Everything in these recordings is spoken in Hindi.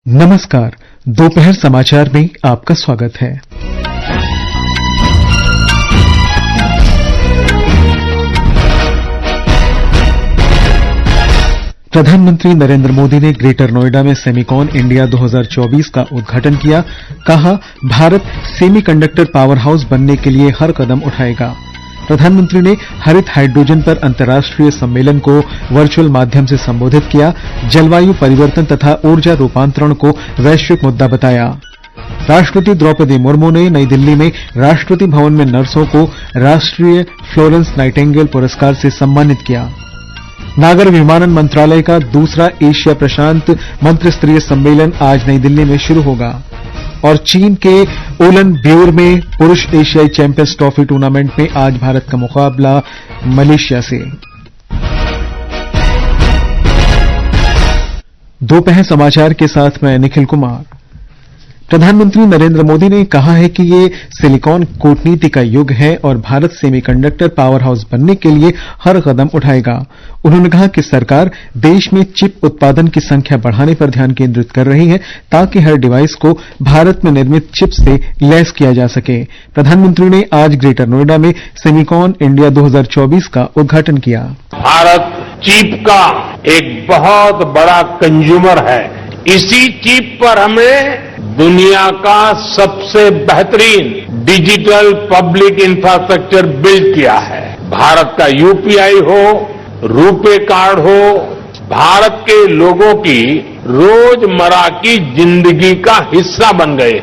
नमस्कार, दोपहर समाचार में आपका स्वागत है। प्रधानमंत्री नरेंद्र मोदी ने ग्रेटर नोएडा में सेमिकॉन इंडिया 2024 का उद्घाटन किया। कहा, भारत सेमीकंडक्टर पावर हाउस बनने के लिए हर कदम उठाएगा। प्रधानमंत्री ने हरित हाइड्रोजन पर अंतर्राष्ट्रीय सम्मेलन को वर्चुअल माध्यम से संबोधित किया। जलवायु परिवर्तन तथा ऊर्जा रूपांतरण को वैश्विक मुद्दा बताया। राष्ट्रपति द्रौपदी मुर्मू ने नई दिल्ली में राष्ट्रपति भवन में नर्सों को राष्ट्रीय फ्लोरेंस नाइटिंगेल पुरस्कार से सम्मानित किया। नागर विमानन मंत्रालय का दूसरा एशिया प्रशांत मंत्रिस्तरीय सम्मेलन आज नई दिल्ली में शुरू होगा। और चीन के उलन ब्यूर में पुरुष एशियाई चैंपियंस ट्रॉफी टूर्नामेंट में आज भारत का मुकाबला मलेशिया से। दोपहर समाचार के साथ मैं निखिल कुमार। प्रधानमंत्री नरेंद्र मोदी ने कहा है कि ये सिलिकॉन कूटनीति का युग है और भारत सेमीकंडक्टर पावर हाउस बनने के लिए हर कदम उठाएगा। उन्होंने कहा कि सरकार देश में चिप उत्पादन की संख्या बढ़ाने पर ध्यान केंद्रित कर रही है ताकि हर डिवाइस को भारत में निर्मित चिप से लैस किया जा सके। प्रधानमंत्री ने आज ग्रेटर नोएडा में सेमिकॉन इंडिया 2024 का उद्घाटन किया। भारत चिप का एक बहुत बड़ा कंज्यूमर है। इसी चिप पर हमने दुनिया का सबसे बेहतरीन डिजिटल पब्लिक इंफ्रास्ट्रक्चर बिल्ड किया है। भारत का यूपीआई हो, रुपे कार्ड हो, भारत के लोगों की रोजमर्रा की जिंदगी का हिस्सा बन गए।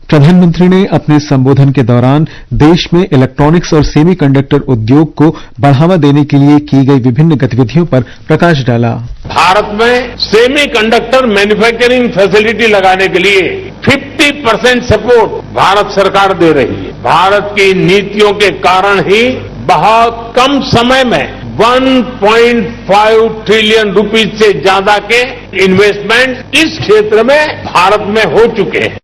प्रधानमंत्री ने अपने संबोधन के दौरान देश में इलेक्ट्रॉनिक्स और सेमीकंडक्टर उद्योग को बढ़ावा देने के लिए की गई विभिन्न गतिविधियों पर प्रकाश डाला। भारत में सेमीकंडक्टर मैन्युफैक्चरिंग फैसिलिटी लगाने के लिए 50% सपोर्ट भारत सरकार दे रही है। भारत की नीतियों के कारण ही बहुत कम समय में 1.5 ट्रिलियन रुपीज से ज्यादा के इन्वेस्टमेंट इस क्षेत्र में भारत में हो चुके हैं।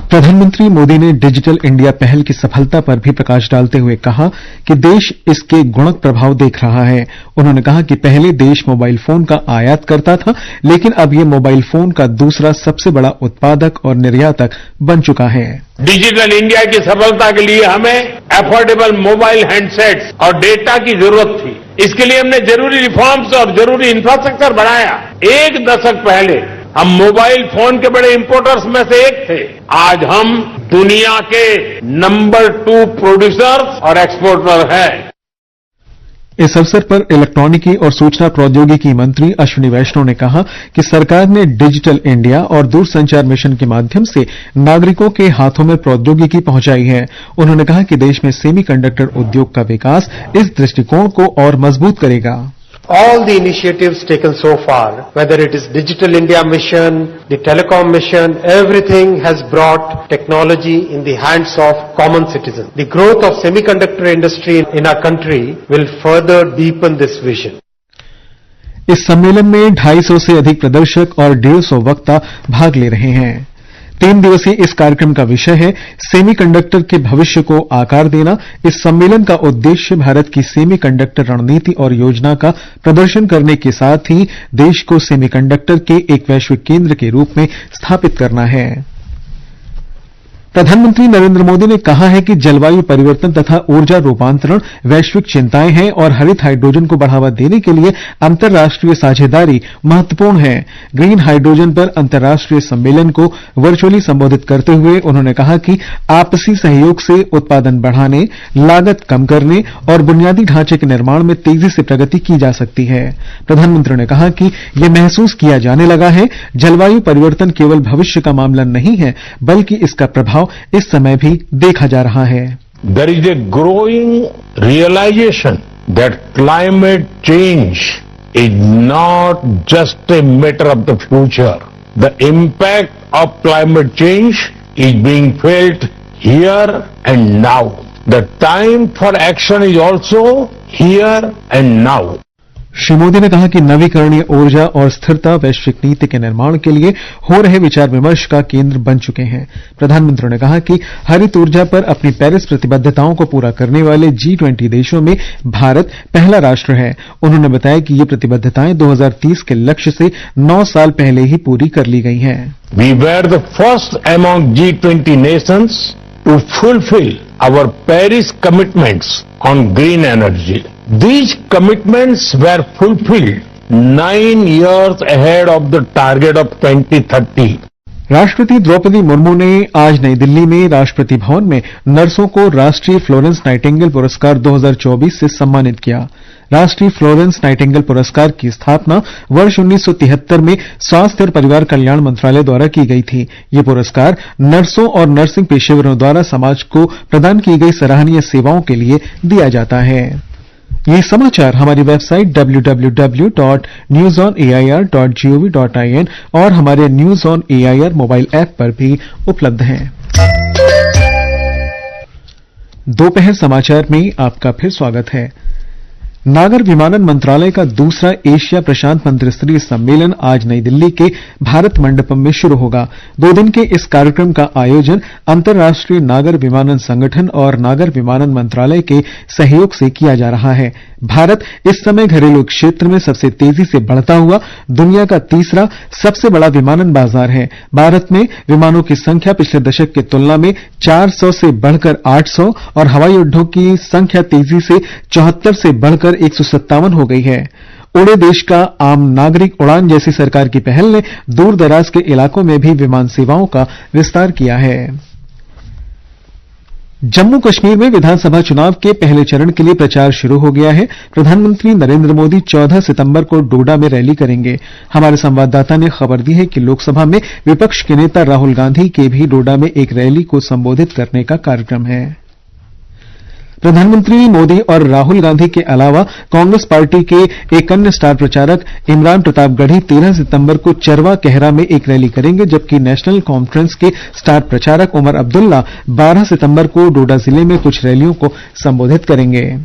प्रधानमंत्री मोदी ने डिजिटल इंडिया पहल की सफलता पर भी प्रकाश डालते हुए कहा कि देश इसके गुणक प्रभाव देख रहा है। उन्होंने कहा कि पहले देश मोबाइल फोन का आयात करता था, लेकिन अब ये मोबाइल फोन का दूसरा सबसे बड़ा उत्पादक और निर्यातक बन चुका है। डिजिटल इंडिया की सफलता के लिए हमें अफोर्डेबल मोबाइल हैंडसेट्स और डेटा की जरूरत थी। इसके लिए हमने जरूरी रिफॉर्म्स और जरूरी इंफ्रास्ट्रक्चर बढ़ाया। एक दशक पहले हम मोबाइल फोन के बड़े इंपोर्टर्स में से एक थे। आज हम दुनिया के नंबर 2 प्रोड्यूसर्स और एक्सपोर्टर हैं। इस अवसर पर इलेक्ट्रॉनिकी और सूचना प्रौद्योगिकी मंत्री अश्विनी वैष्णव ने कहा कि सरकार ने डिजिटल इंडिया और दूरसंचार मिशन के माध्यम से नागरिकों के हाथों में प्रौद्योगिकी पहुंचाई है। उन्होंने कहा कि देश में सेमीकंडक्टर उद्योग का विकास इस दृष्टिकोण को और मजबूत करेगा। All the initiatives taken so far, whether it is Digital India Mission, the Telecom Mission, everything has brought technology in the hands of common citizens. The growth of semiconductor industry in our country will further deepen this vision. इस सम्मेलन में 250 से अधिक प्रदर्शक और 150 वक्ता भाग ले रहे हैं। 3 दिवसीय इस कार्यक्रम का विषय है सेमीकंडक्टर के भविष्य को आकार देना। इस सम्मेलन का उद्देश्य भारत की सेमीकंडक्टर रणनीति और योजना का प्रदर्शन करने के साथ ही देश को सेमीकंडक्टर के एक वैश्विक केंद्र के रूप में स्थापित करना है। प्रधानमंत्री नरेंद्र मोदी ने कहा है कि जलवायु परिवर्तन तथा ऊर्जा रूपांतरण वैश्विक चिंताएं हैं और हरित हाइड्रोजन को बढ़ावा देने के लिए अंतर्राष्ट्रीय साझेदारी महत्वपूर्ण है। ग्रीन हाइड्रोजन पर अंतर्राष्ट्रीय सम्मेलन को वर्चुअली संबोधित करते हुए उन्होंने कहा कि आपसी सहयोग से उत्पादन बढ़ाने, लागत कम करने और बुनियादी ढांचे के निर्माण में तेजी से प्रगति की जा सकती है। प्रधानमंत्री ने कहा कि यह महसूस किया जाने लगा है जलवायु परिवर्तन केवल भविष्य का मामला नहीं है, बल्कि इसका प्रभाव इस समय भी देखा जा रहा है। There is a growing realization that climate change is not just a matter of the future. The impact of climate change is being felt here and now. The time for action is also here and now. Shri Modi ने कहा कि नवीकरणीय ऊर्जा और स्थिरता वैश्विक नीति के निर्माण के लिए हो रहे विचार विमर्श का केंद्र बन चुके हैं। प्रधानमंत्री ने कहा कि हरित ऊर्जा पर अपनी पेरिस प्रतिबद्धताओं को पूरा करने वाले G20 देशों में भारत पहला राष्ट्र है। उन्होंने बताया कि ये प्रतिबद्धताएं 2030 के लक्ष्य से 9 साल पहले ही पूरी कर ली गई हैं। We were the first among G20 nations to fulfill our Paris commitments on green energy. These commitments were fulfilled 9 years ahead of the target of 2030. राष्ट्रपति द्रौपदी मुर्मू ने आज नई दिल्ली में राष्ट्रपति भवन में नर्सों को राष्ट्रीय फ्लोरेंस नाइटिंगेल पुरस्कार 2024 से सम्मानित किया। राष्ट्रीय फ्लोरेंस नाइटिंगेल पुरस्कार की स्थापना वर्ष 1973 में स्वास्थ्य और परिवार कल्याण मंत्रालय द्वारा की गई थी। ये पुरस्कार नर्सों और नर्सिंग पेशेवरों द्वारा समाज को प्रदान की गई सराहनीय सेवाओं के लिए दिया जाता है। ये समाचार हमारी वेबसाइट www.newsonair.gov.in और हमारे news on AIR mobile app पर भी उपलब्ध हैं। दोपहर समाचार में आपका फिर स्वागत है। नागर विमानन मंत्रालय का दूसरा एशिया प्रशांत मंत्रिस्तरीय सम्मेलन आज नई दिल्ली के भारत मंडपम में शुरू होगा। 2 दिन के इस कार्यक्रम का आयोजन अंतर्राष्ट्रीय नागर विमानन संगठन और नागर विमानन मंत्रालय के सहयोग से किया जा रहा है। भारत इस समय घरेलू क्षेत्र में सबसे तेजी से बढ़ता हुआ दुनिया का तीसरा सबसे बड़ा विमानन बाजार है। भारत में विमानों की संख्या पिछले दशक की तुलना में 400 से बढ़कर 800 और हवाई अड्डों की संख्या तेजी से 74 से बढ़कर 157 हो गई है। उड़े देश का आम नागरिक उड़ान जैसी सरकार की पहल ने दूर दराज के इलाकों में भी विमान सेवाओं का विस्तार किया है। जम्मू कश्मीर में विधानसभा चुनाव के पहले चरण के लिए प्रचार शुरू हो गया है। प्रधानमंत्री नरेंद्र मोदी 14 सितंबर को डोडा में रैली करेंगे। हमारे संवाददाता ने खबर दी है कि लोकसभा में विपक्ष के नेता राहुल गांधी के भी डोडा में एक रैली को संबोधित करने का कार्यक्रम है। प्रधानमंत्री मोदी और राहुल गांधी के अलावा कांग्रेस पार्टी के एक अन्य स्टार प्रचारक इमरान प्रतापगढ़ी 13 सितंबर को चरवा कहरा में एक रैली करेंगे, जबकि नेशनल कॉन्फ्रेंस के स्टार प्रचारक उमर अब्दुल्ला 12 सितंबर को डोडा जिले में कुछ रैलियों को संबोधित करेंगे।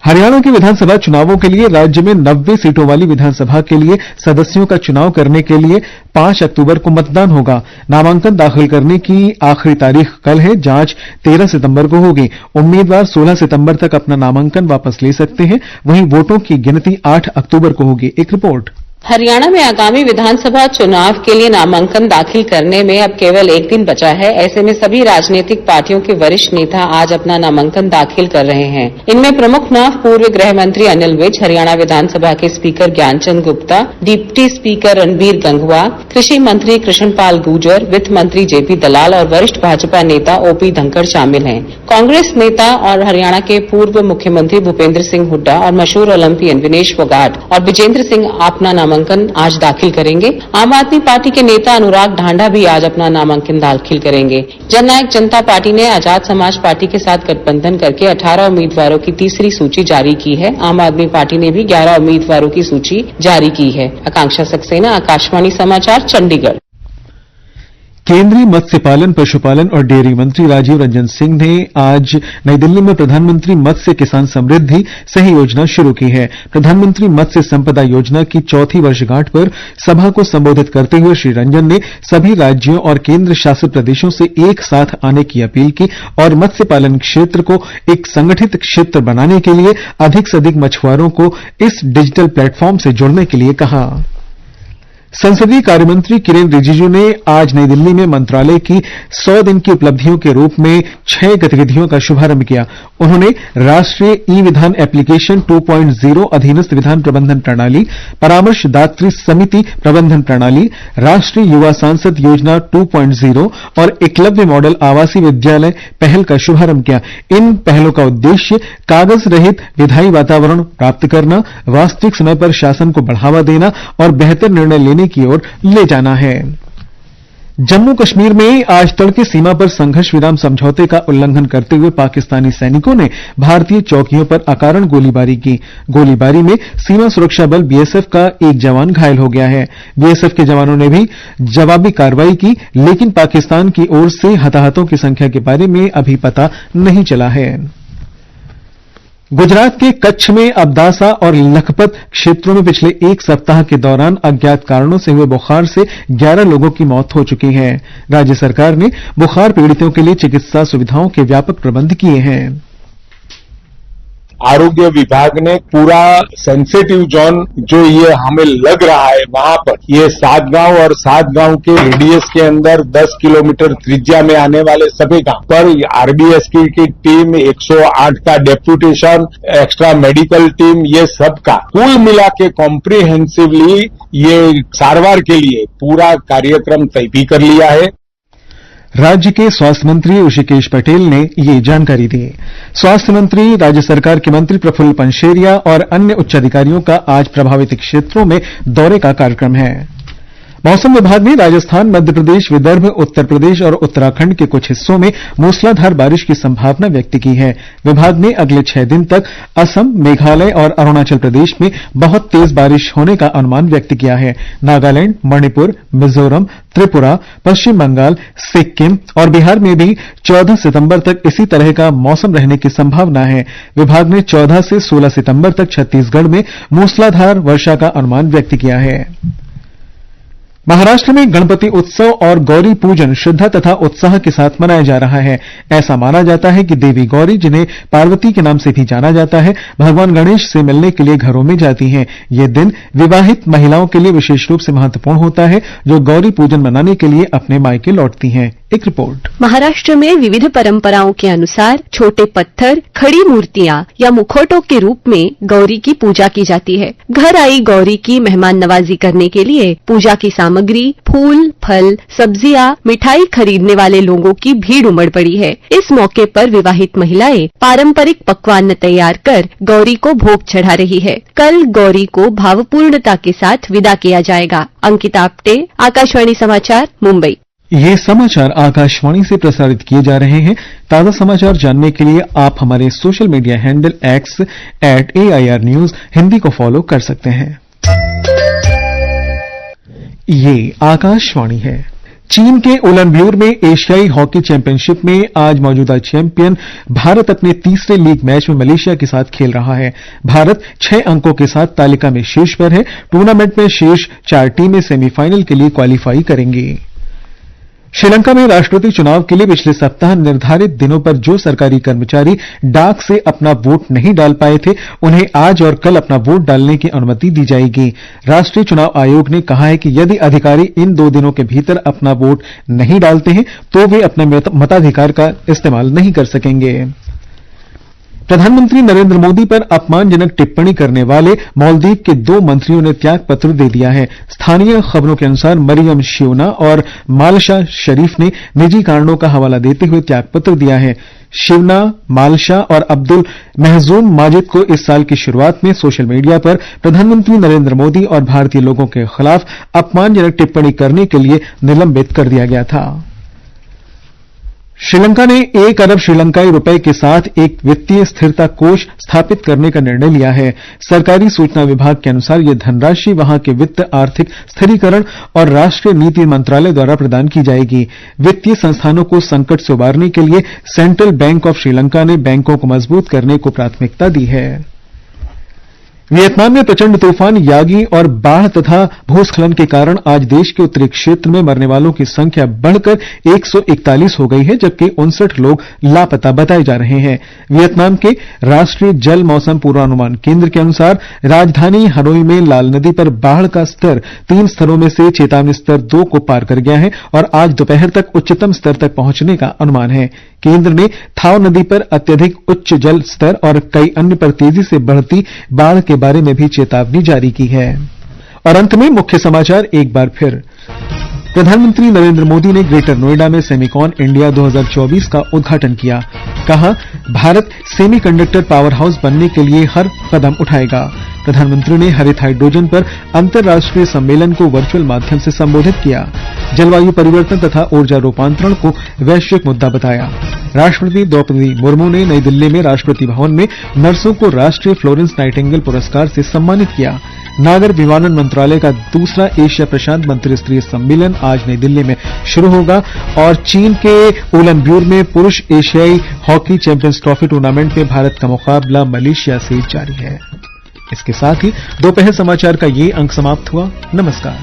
हरियाणा के विधानसभा चुनावों के लिए राज्य में 90 सीटों वाली विधानसभा के लिए सदस्यों का चुनाव करने के लिए 5 अक्टूबर को मतदान होगा। नामांकन दाखिल करने की आखिरी तारीख कल है। जांच 13 सितंबर को होगी। उम्मीदवार 16 सितंबर तक अपना नामांकन वापस ले सकते हैं। वहीं वोटों की गिनती 8 अक्टूबर को होगी। एक रिपोर्ट। हरियाणा में आगामी विधानसभा चुनाव के लिए नामांकन दाखिल करने में अब केवल 1 दिन बचा है। ऐसे में सभी राजनीतिक पार्टियों के वरिष्ठ नेता आज अपना नामांकन दाखिल कर रहे हैं। इनमें प्रमुख नाम पूर्व गृह मंत्री अनिल विज, हरियाणा विधानसभा के speaker Gyanchand Gupta, deputy speaker Ranbir Gangwa, कृषि मंत्री कृष्णपाल गुर्जर, वित्त मंत्री जेपी दलाल और वरिष्ठ भाजपा नेता ओपी धनखड़ शामिल हैं। कांग्रेस नेता और हरियाणा के पूर्व मुख्यमंत्री भूपेंद्र सिंह हुड्डा और मशहूर ओलंपियन विनेश फोगाट और विजेंद्र सिंह अपना नामांकन आज दाखिल करेंगे। आम आदमी पार्टी के नेता अनुराग ढांढा भी आज अपना नामांकन दाखिल करेंगे। जननायक जनता पार्टी ने आजाद समाज पार्टी के साथ गठबंधन करके 18 उम्मीदवारों की तीसरी सूची जारी की है। आम आदमी पार्टी ने भी 11 उम्मीदवारों की सूची जारी की है। आकांक्षा सक्सेना, आकाशवाणी समाचार, चंडीगढ़। केंद्रीय मत्स्य पालन, पशुपालन और डेयरी मंत्री राजीव रंजन सिंह ने आज नई दिल्ली में प्रधानमंत्री मत्स्य किसान समृद्धि सह योजना शुरू की है। प्रधानमंत्री मत्स्य संपदा योजना की 4थी वर्षगांठ पर सभा को संबोधित करते हुए श्री रंजन ने सभी राज्यों और केंद्र शासित प्रदेशों से एक साथ आने की अपील की और मत्स्य पालन क्षेत्र को एक संगठित क्षेत्र बनाने के लिए अधिक से अधिक मछुआरों को इस डिजिटल प्लेटफॉर्म से जुड़ने के लिए कहा। संसदीय कार्यमंत्री किरेन रिजिजू ने आज नई दिल्ली में मंत्रालय की 100 दिन की उपलब्धियों के रूप में 6 गतिविधियों का शुभारंभ किया। उन्होंने राष्ट्रीय ई विधान एप्लीकेशन 2.0 अधीनस्थ विधान प्रबंधन प्रणाली, परामर्शदात्री समिति प्रबंधन प्रणाली, राष्ट्रीय युवा सांसद योजना 2.0 और एकलव्य मॉडल आवासीय विद्यालय पहल का शुभारंभ किया। इन पहलों का उद्देश्य कागज रहित विधायी वातावरण प्राप्त करना, वास्तविक समय पर शासन को बढ़ावा देना और बेहतर निर्णय लेने की ओर ले जाना है। जम्मू कश्मीर में आज तड़के सीमा पर संघर्ष विराम समझौते का उल्लंघन करते हुए पाकिस्तानी सैनिकों ने भारतीय चौकियों पर अकारण गोलीबारी की। गोलीबारी में सीमा सुरक्षा बल बीएसएफ का एक जवान घायल हो गया है। बीएसएफ के जवानों ने भी जवाबी कार्रवाई की, लेकिन पाकिस्तान की ओर से हताहतों की संख्या के बारे में अभी पता नहीं चला है। गुजरात के कच्छ में अबडासा और लखपत क्षेत्रों में पिछले एक सप्ताह के दौरान अज्ञात कारणों से हुए बुखार से 11 लोगों की मौत हो चुकी है। राज्य सरकार ने बुखार पीड़ितों के लिए चिकित्सा सुविधाओं के व्यापक प्रबंध किए हैं। आरोग्य विभाग ने पूरा सेंसिटिव जोन जो ये हमें लग रहा है वहां पर ये 7 गांव और 7 गांव के रेडियस के अंदर 10 किलोमीटर त्रिज्या में आने वाले सभी गांव पर आरबीएसपी की टीम 108 का डेप्यूटेशन एक्स्ट्रा मेडिकल टीम ये सब का कुल मिला के कॉम्प्रिहेंसिवली ये सारवार के लिए पूरा कार्यक्रम तय भी कर लिया है। राज्य के स्वास्थ्य मंत्री ऋषिकेश पटेल ने ये जानकारी दी। स्वास्थ्य मंत्री, राज्य सरकार के मंत्री प्रफुल्ल पंशेरिया और अन्य उच्च अधिकारियों का आज प्रभावित क्षेत्रों में दौरे का कार्यक्रम है। मौसम विभाग ने राजस्थान, मध्य प्रदेश, विदर्भ, उत्तर प्रदेश और उत्तराखंड के कुछ हिस्सों में मूसलाधार बारिश की संभावना व्यक्त की है। विभाग ने अगले 6 दिन तक असम, मेघालय और अरुणाचल प्रदेश में बहुत तेज बारिश होने का अनुमान व्यक्त किया है। नागालैंड, मणिपुर, मिजोरम, त्रिपुरा, पश्चिम बंगाल, सिक्किम और बिहार में भी 14 सितंबर तक इसी तरह का मौसम रहने की संभावना है। विभाग ने 14 से 16 सितंबर तक छत्तीसगढ़ में मूसलाधार वर्षा का अनुमान व्यक्त किया है। महाराष्ट्र में गणपति उत्सव और गौरी पूजन श्रद्धा तथा उत्साह के साथ मनाया जा रहा है। ऐसा माना जाता है कि देवी गौरी, जिन्हें पार्वती के नाम से भी जाना जाता है, भगवान गणेश से मिलने के लिए घरों में जाती हैं। ये दिन विवाहित महिलाओं के लिए विशेष रूप से महत्वपूर्ण होता है, जो गौरी पूजन मनाने के लिए अपने मायके लौटती हैं। एक रिपोर्ट। महाराष्ट्र में विविध परंपराओं के अनुसार छोटे पत्थर, खड़ी मूर्तियां या मुखौटों के रूप में गौरी की पूजा की जाती है। घर आई गौरी की मेहमान नवाजी करने के लिए पूजा की सामग्री, फूल, फल, सब्जियां, मिठाई खरीदने वाले लोगों की भीड़ उमड़ पड़ी है। इस मौके पर विवाहित महिलाएं पारंपरिक पकवान तैयार कर गौरी को भोग चढ़ा रही है। कल गौरी को भावपूर्णता के साथ विदा किया जाएगा। अंकिता आप्टे, आकाशवाणी समाचार, मुंबई। ये समाचार आकाशवाणी से प्रसारित किए जा रहे हैं। ताजा समाचार जानने के लिए आप हमारे social media handle @AIR News Hindi को फॉलो कर सकते हैं। ये आकाशवाणी है। चीन के उलनब्यूर में एशियाई हॉकी चैंपियनशिप में आज मौजूदा चैंपियन भारत अपने तीसरे लीग मैच में मलेशिया के साथ खेल रहा है। भारत 6 अंकों के साथ तालिका में शीर्ष पर है। टूर्नामेंट में शीर्ष 4 टीमें सेमीफाइनल के लिए क्वालीफाई करेंगी। श्रीलंका में राष्ट्रपति चुनाव के लिए पिछले सप्ताह निर्धारित दिनों पर जो सरकारी कर्मचारी डाक से अपना वोट नहीं डाल पाए थे, उन्हें आज और कल अपना वोट डालने की अनुमति दी जाएगी। राष्ट्रीय चुनाव आयोग ने कहा है कि यदि अधिकारी इन 2 दिनों के भीतर अपना वोट नहीं डालते हैं तो वे अपने मताधिकार का इस्तेमाल नहीं कर सकेंगे। प्रधानमंत्री नरेंद्र मोदी पर अपमानजनक टिप्पणी करने वाले मालदीव के 2 मंत्रियों ने त्याग पत्र दे दिया है। स्थानीय खबरों के अनुसार मरियम शिवना और मालशा शरीफ ने निजी कारणों का हवाला देते हुए त्याग पत्र दिया है। शिवना, मालशा और अब्दुल महजूम माजिद को इस साल की शुरुआत में सोशल मीडिया पर प्रधानमंत्री नरेंद्र मोदी और भारतीय लोगों के खिलाफ अपमानजनक टिप्पणी करने के लिए निलंबित कर दिया गया था। श्रीलंका ने 1 अरब श्रीलंकाई रुपए के साथ एक वित्तीय स्थिरता कोष स्थापित करने का निर्णय लिया है। सरकारी सूचना विभाग के अनुसार यह धनराशि वहां के वित्त, आर्थिक स्थिरीकरण और राष्ट्रीय नीति मंत्रालय द्वारा प्रदान की जाएगी। वित्तीय संस्थानों को संकट से उबारने के लिए सेंट्रल बैंक ऑफ श्रीलंका ने बैंकों को मजबूत करने को प्राथमिकता दी है। वियतनाम में प्रचंड तूफान यागी और बाढ़ तथा भूस्खलन के कारण आज देश के उत्तरी क्षेत्र में मरने वालों की संख्या बढ़कर 141 हो गई है, जबकि 59 लोग लापता बताए जा रहे हैं। वियतनाम के राष्ट्रीय जल मौसम पूर्वानुमान केंद्र के अनुसार राजधानी हनोई में लाल नदी पर बाढ़ का स्तर 3 स्तरों में से चेतावनी स्तर 2 को पार कर गया है और आज दोपहर तक उच्चतम स्तर तक पहुंचने का अनुमान है। केंद्र ने थाव नदी पर अत्यधिक उच्च जल स्तर और कई अन्य पर तेजी से बढ़ती बाढ़ के बारे में भी चेतावनी जारी की है। और अंत में मुख्य समाचार एक बार फिर। प्रधानमंत्री नरेंद्र मोदी ने ग्रेटर नोएडा में सेमिकॉन इंडिया 2024 का उद्घाटन किया। कहा, भारत सेमीकंडक्टर पावर हाउस बनने के लिए हर कदम उठाएगा। प्रधानमंत्री ने हरित हाइड्रोजन पर अंतर्राष्ट्रीय सम्मेलन को वर्चुअल माध्यम से संबोधित किया। जलवायु परिवर्तन तथा ऊर्जा रूपांतरण को वैश्विक मुद्दा बताया। राष्ट्रपति द्रौपदी मुर्मू ने नई दिल्ली में राष्ट्रपति भवन में नर्सों को राष्ट्रीय फ्लोरेंस नाइटिंगेल पुरस्कार से सम्मानित किया। नागर विमानन मंत्रालय का दूसरा एशिया प्रशांत मंत्रिस्तरीय सम्मेलन आज नई दिल्ली में शुरू होगा और चीन के उलनब्यूर में पुरुष एशियाई हॉकी चैंपियंस ट्रॉफी टूर्नामेंट में भारत का मुकाबला मलेशिया से जारी है। इसके साथ ही दोपहर समाचार का ये अंक समाप्त हुआ। नमस्कार।